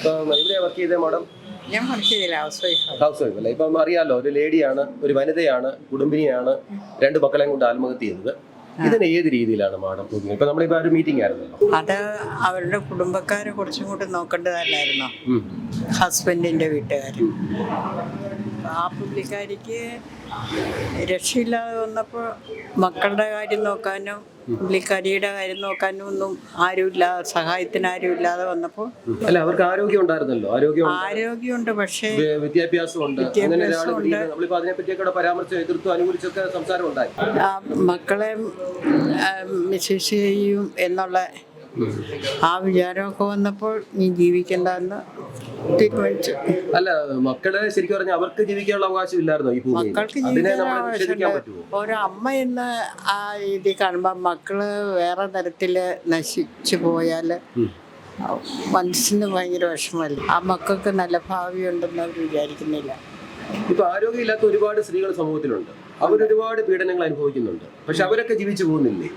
എവിടെയാ വർക്ക് ചെയ്തേ മാഡം? ഞാൻ വർക്ക് ചെയ്തില്ല, ഹൗസ് വൈഫ് അല്ലേ? ഇപ്പം അറിയാലോ, ഒരു ലേഡിയാണ്, ഒരു വനിതയാണ്, കുടുംബിനിയാണ്, 2 മക്കളെയും കൊണ്ട് ആത്മഹത്യ ചെയ്തത്. ഇതിന് ഏത് രീതിയിലാണ് മാഡം നോക്കുന്നത്? ഇപ്പൊ നമ്മളിപ്പോ ഒരു മീറ്റിംഗ് ആയിരുന്നല്ലോ. അത് അവരുടെ കുടുംബക്കാരെ കുറച്ചും കൂടി നോക്കേണ്ടതല്ലായിരുന്നോ? ഹസ്ബൻഡിന്റെ വീട്ടുകാർ. ആ പുള്ളിക്കാരിക്ക് രക്ഷയില്ലാതെ വന്നപ്പോൾ മക്കളുടെ കാര്യം നോക്കാനോ പുള്ളിക്കാരിയുടെ കാര്യം നോക്കാനും ഒന്നും ആരുമില്ല, സഹായത്തിന് ആരും ഇല്ലാതെ വന്നപ്പോൾ. അല്ല, അവർക്ക് ആരോഗ്യം ഉണ്ടായിരുന്നല്ലോ. ആരോഗ്യമുണ്ട്, പക്ഷേ വിദ്യാഭ്യാസമുണ്ട്. നമ്മളിപ്പോ അതിനെപ്പറ്റിയൊക്കെ പരാമർശം, എതിർത്തും അനുകൂലിച്ചൊക്കെ സംസാരം ഉണ്ടായി. മക്കളെ മിസ്യൂസ് ചെയ്യും എന്നുള്ള ആ വിചാരമൊക്കെ വന്നപ്പോൾ നീ ജീവിക്കണ്ടെന്ന് തീരുമാനിച്ചു. അല്ല, മക്കളെ ശരിക്കും പറഞ്ഞാൽ അവർക്ക് ജീവിക്കാനുള്ള അവകാശം ഇല്ലായിരുന്നോ ഈ ഭൂമിയിൽ? മക്കൾക്ക് ജീവിക്കാൻ ഒരു അമ്മ എന്ന് ആ രീതി കാണുമ്പോൾ മക്കള് വേറെ തരത്തില് നശിച്ചു പോയാല് മനസ്സിന് ഭയങ്കര വിഷമമല്ല. ആ മക്കൾക്ക് നല്ല ഭാവി ഉണ്ടെന്ന് അവർ വിചാരിക്കുന്നില്ല. ഇപ്പൊ ആരോഗ്യമില്ലാത്ത ഒരുപാട് സ്ത്രീകൾ സമൂഹത്തിലുണ്ട്. അവരൊരുപാട് പീഡനങ്ങൾ അനുഭവിക്കുന്നുണ്ട്. പക്ഷെ അവരൊക്കെ ജീവിച്ചു പോകുന്നില്ലേ?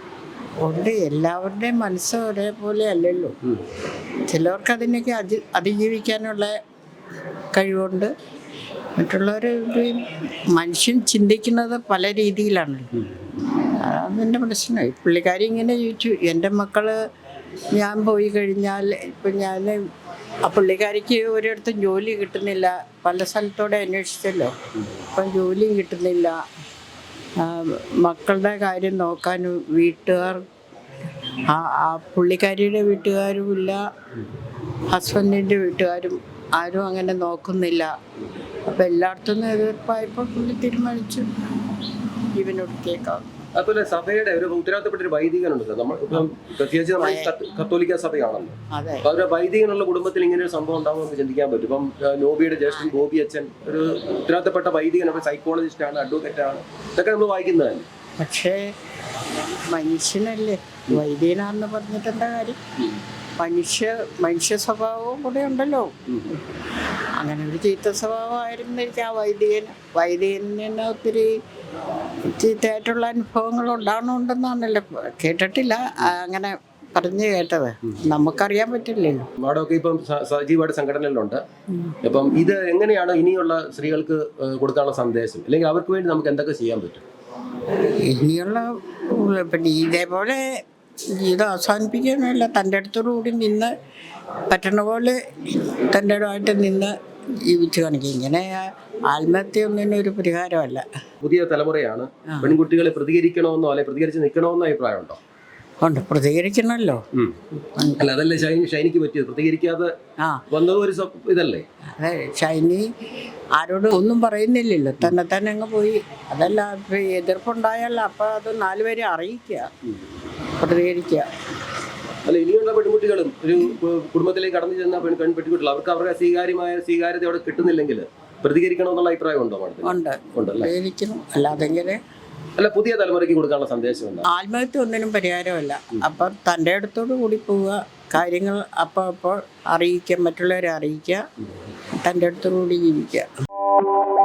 ഉണ്ട്. എല്ലാവരുടെയും മനസ്സ് ഒരേപോലെ അല്ലല്ലോ. ചിലവർക്ക് അതിനൊക്കെ അതിജീവിക്കാനുള്ള കഴിവുണ്ട്. മറ്റുള്ളവർ മനുഷ്യൻ ചിന്തിക്കുന്നത് പല രീതിയിലാണല്ലോ. അതിൻ്റെ പ്രശ്നമായി. പുള്ളിക്കാരി ഇങ്ങനെ ചോദിച്ചു, എൻ്റെ മക്കള് ഞാൻ പോയി കഴിഞ്ഞാൽ ഇപ്പം ഞാൻ ആ പുള്ളിക്കാരിക്ക് ഒരിടത്തും ജോലി കിട്ടുന്നില്ല. പല സ്ഥലത്തോടെ അന്വേഷിച്ചല്ലോ, ഇപ്പം ജോലിയും കിട്ടുന്നില്ല. മക്കളുടെ കാര്യം നോക്കാനും വീട്ടുകാർ, ആ പുള്ളിക്കാരിയുടെ വീട്ടുകാരുമില്ല, ഹസ്ബൻഡിൻ്റെ വീട്ടുകാരും ആരും അങ്ങനെ നോക്കുന്നില്ല. അപ്പം എല്ലായിടത്തുനിന്നും എതിർപ്പായപ്പോൾ പുള്ളി തീരുമാനിച്ചു ജീവനോട് കേൾക്കാം. അതുപോലെ സഭയുടെ ഒരു ഉത്തരവാദിത്തപ്പെട്ട ഒരു വൈദികനുണ്ട്. നമ്മൾ പ്രത്യേകിച്ച് നമ്മൾ കത്തോലിക്ക സഭയാണല്ലോ. അപ്പൊ അവരുടെ വൈദികനുള്ള കുടുംബത്തിൽ ഇങ്ങനെ ഒരു സംഭവം ഉണ്ടാകും നമുക്ക് ചിന്തിക്കാൻ പറ്റും. ഇപ്പം നോബിയുടെ ജ്യേഷ്ഠൻ ബോബി അച്ഛൻ ഒരു ഉത്തരവാദിത്തപ്പെട്ട വൈദികനാണ്, സൈക്കോളജിസ്റ്റ് ആണ്, അഡ്വക്കേറ്റ് ആണ്. ഇതൊക്കെ നമ്മൾ വായിക്കുന്നതല്ലേ. പക്ഷേ മനുഷ്യനല്ലേ, വൈദികനാണെന്ന് പറഞ്ഞിട്ട് എന്താ കാര്യം? മനുഷ്യ സ്വഭാവവും കൂടെ ഉണ്ടല്ലോ. അങ്ങനെ ഒരു ചീത്ത സ്വഭാവമായിരുന്നിരിക്കും ആ വൈദികന് ഒത്തിരി ചീത്തയായിട്ടുള്ള അനുഭവങ്ങൾ ഉണ്ടാകുന്നുണ്ടെന്നാണല്ലോ. കേട്ടിട്ടില്ല, അങ്ങനെ പറഞ്ഞു കേട്ടത്. നമുക്കറിയാൻ പറ്റില്ലല്ലോ. മാഡമൊക്കെ ഇപ്പം സജീവമായിട്ട് സംഘടനയിലുണ്ട്. അപ്പം ഇത് എങ്ങനെയാണ് ഇനിയുള്ള സ്ത്രീകൾക്ക് കൊടുക്കാനുള്ള സന്ദേശം, അല്ലെങ്കിൽ അവർക്ക് വേണ്ടി നമുക്ക് എന്തൊക്കെ ചെയ്യാൻ പറ്റും? ഇനിയുള്ള പിന്നെ ഇതേപോലെ ജീവിതം അവസാനിപ്പിക്കാനല്ല, തൻ്റെ അടുത്തോടുകൂടി നിന്ന് പറ്റണ പോലെ തൻ്റെ അടുത്തായിട്ട് നിന്ന് ജീവിച്ചു കാണിക്കും. ഇങ്ങനെ ആത്മഹത്യ ഒന്നിനും ഒരു പരിഹാരമല്ല. പുതിയ തലമുറയാണ്, പെൺകുട്ടികളെ പ്രതികരിക്കണമെന്നോ അല്ലെ പ്രതികരിച്ച് നിൽക്കണമെന്നോ അഭിപ്രായമുണ്ടോ? ഉണ്ട്, പ്രതികരിക്കണമല്ലോ. അല്ല, അതല്ലേ ഷൈനിക്ക് പറ്റിയത്, പ്രതികരിക്കാതെ വന്നത് ഒരു ഇതല്ലേ? അതെ, ഷൈനി ആരോടും ഒന്നും പറയുന്നില്ലല്ലോ, തന്നെ അങ്ങ് പോയി. അതല്ല, എതിർപ്പുണ്ടായല്ല അപ്പം അത് 4 പേരെ അറിയിക്കുക, പ്രതികരിക്കുക. അല്ല, ഇനിയുള്ള പെൺകുട്ടികളും ഒരു കുടുംബത്തിലേക്ക് കടന്നു ചെന്ന പെൺകുട്ടികൾ അവർക്ക് അവരുടെ സ്വീകാര്യത അവിടെ കിട്ടുന്നില്ലെങ്കിൽ പ്രതികരിക്കണമെന്നുള്ള അഭിപ്രായം ഉണ്ടോ? പ്രതികരിക്കണം, അല്ലാതെങ്കിൽ. അല്ല, പുതിയ തലമുറയ്ക്ക് കൊടുക്കാനുള്ള സന്ദേശം എന്താ? ആത്മഹത്യ ഒന്നിനും പരിഹാരമല്ല. അപ്പം തൻ്റെ അടുത്തോട് കൂടി പോവുക, കാര്യങ്ങൾ അപ്പോൾ അറിയിക്കുക, മറ്റുള്ളവരെ അറിയിക്കുക, തൻ്റെ അടുത്തോടുകൂടി ജീവിക്കുക.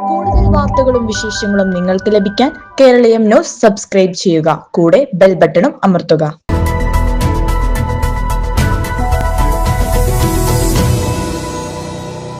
കൂടുതൽ വാർത്തകളും വിശേഷങ്ങളും നിങ്ങൾക്ക് ലഭിക്കാൻ കേരളീയം ന്യൂസ് സബ്സ്ക്രൈബ് ചെയ്യുക. കൂടെ ബെൽ ബട്ടണും അമർത്തുക.